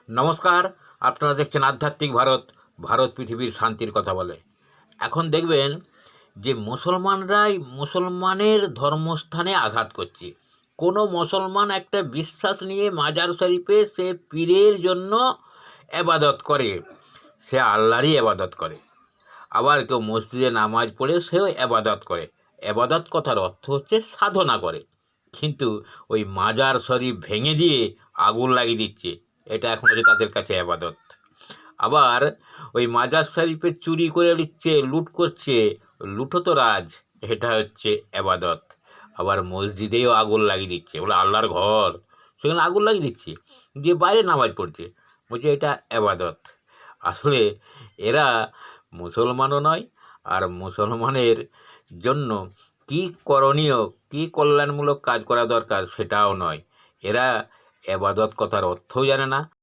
নমস্কার, আপনারা দেখছেন আধ্যাত্মিক ভারত। ভারত পৃথিবীর শান্তির কথা বলে। এখন দেখবেন যে মুসলমানরাই মুসলমানের ধর্মস্থানে আঘাত করছে। কোনো মুসলমান একটা বিশ্বাস নিয়ে মাজার শরীফে সে পীরের জন্য এবাদত করে, সে আল্লাহরই এবাদত করে। আবার কেউ মসজিদে নামাজ পড়ে সেও এবাদত করে। এবাদত কথার অর্থ হচ্ছে সাধনা করে। কিন্তু ওই মাজার শরীফ ভেঙে দিয়ে আগুন লাগিয়ে দিচ্ছে, এটা এখন হচ্ছে তাদের কাছে এবাদত। আবার ওই মাজার শরীফে চুরি করে নিচ্ছে, লুট করছে, লুঠতরাজ, এটা হচ্ছে এবাদত। আবার মসজিদেও আগুন লাগিয়ে দিচ্ছে, বলে আল্লাহর ঘর, সেখানে আগুন লাগিয়ে দিচ্ছে, দিয়ে বাইরে নামাজ পড়ছে, বলছে এটা এবাদত। আসলে এরা মুসলমানও নয়, আর মুসলমানের জন্য কী করণীয়, কী কল্যাণমূলক কাজ করা দরকার সেটাও নয়। এরা এবাদত কথার অর্থও জানে না,